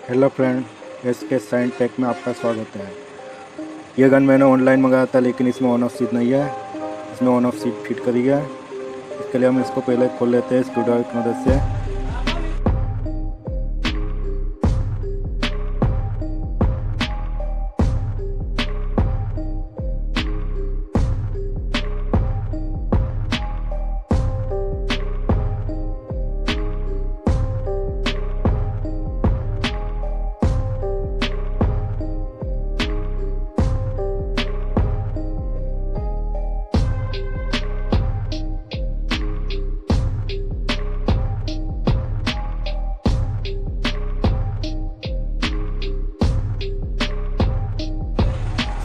Hello friend, SK sign tech में आपका स्वागत है। ये गन मैंने ऑनलाइन मंगाया था, लेकिन इसमें ऑन ऑफ सीट नहीं है। इसमें ऑन ऑफ सीट फिट करी है। इसके लिए हम इसको पहले खोल लेते हैं स्क्रू ड्राइवर की मदद से।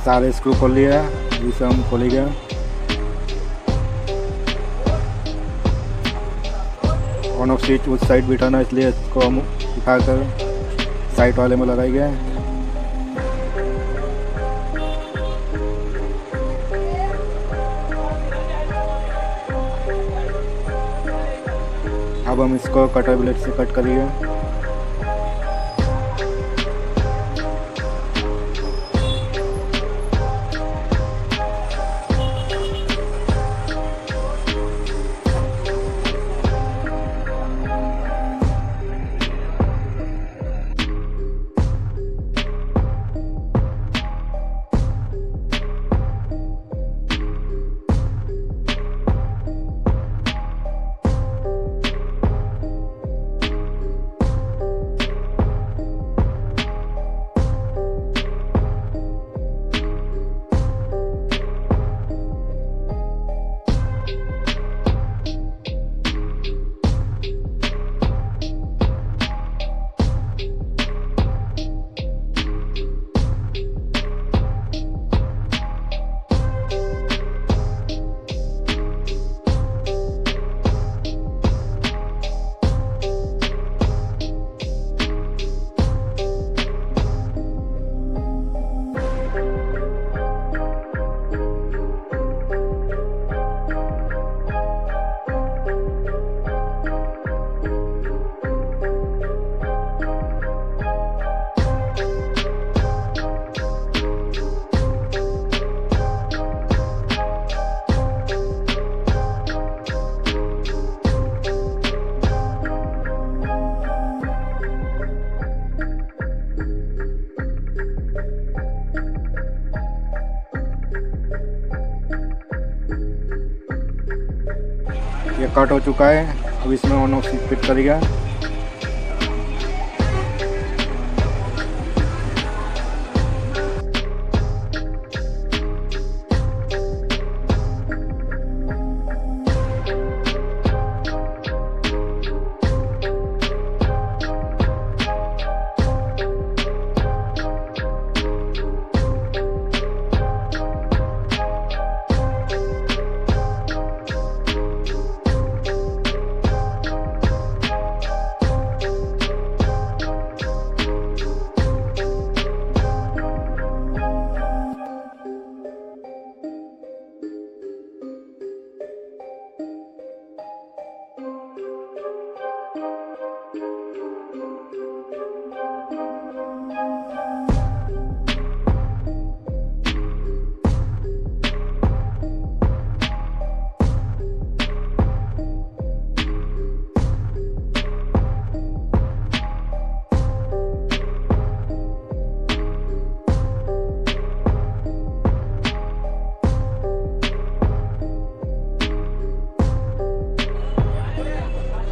सारे स्क्रू खोल लिए हैं, जिसे हम खोलेंगे। ऑन ऑफ स्विच उस साइड बिठाना, इसलिए इसको हम उठाकर साइड वाले में लगाएंगे। अब हम इसको कटर ब्लेड से कट करेंगे। ये कट हो चुका है। अब इसमें ऑन ऑफ स्विच फिट करेगा।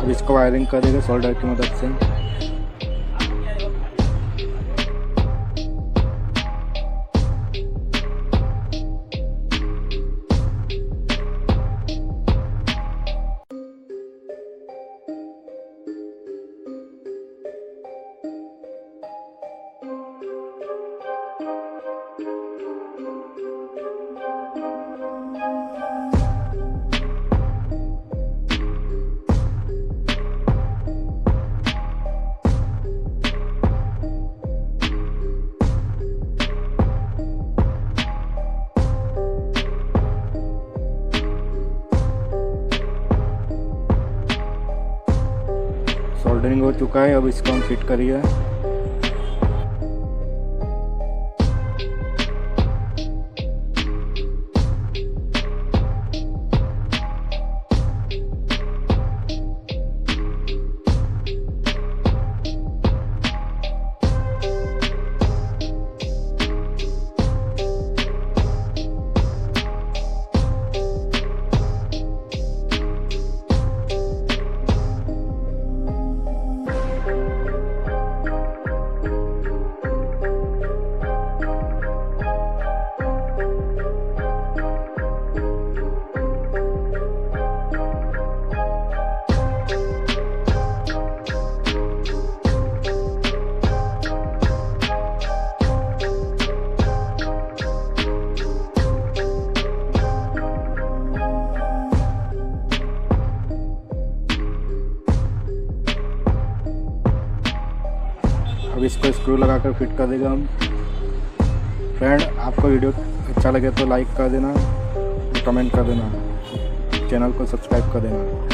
अब इसको वायरिंग करेंगे सोल्डर की मदद से। सोल्डरिंग हो चुका है। अब इसको हम फिट करिए। अब इसको स्क्रू लगाकर फिट कर देगा हम। फ्रेंड, आपको वीडियो अच्छा लगे तो लाइक कर देना, कमेंट कर देना, चैनल को सब्सक्राइब कर देना।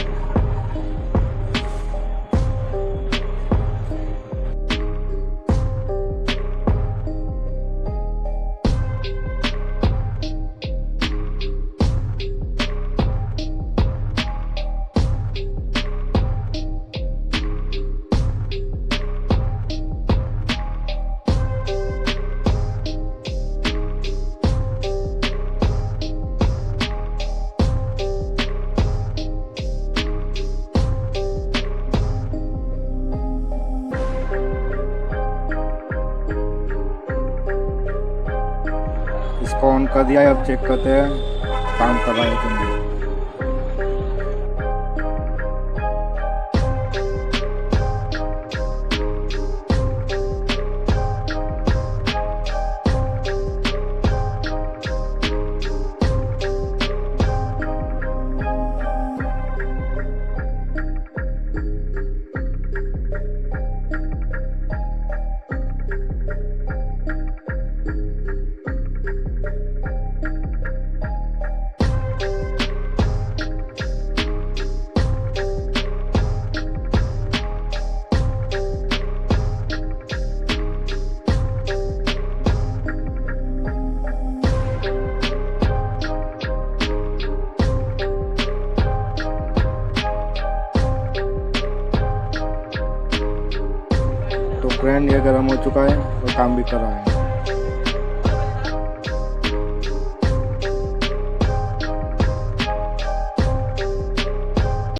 इसको ऑन कर दिया है, अब चेक करते हैं काम कर रहा है कि नहीं। तो फ्रेंड, ये गर्म हो चुका है और काम भी कर रहा है।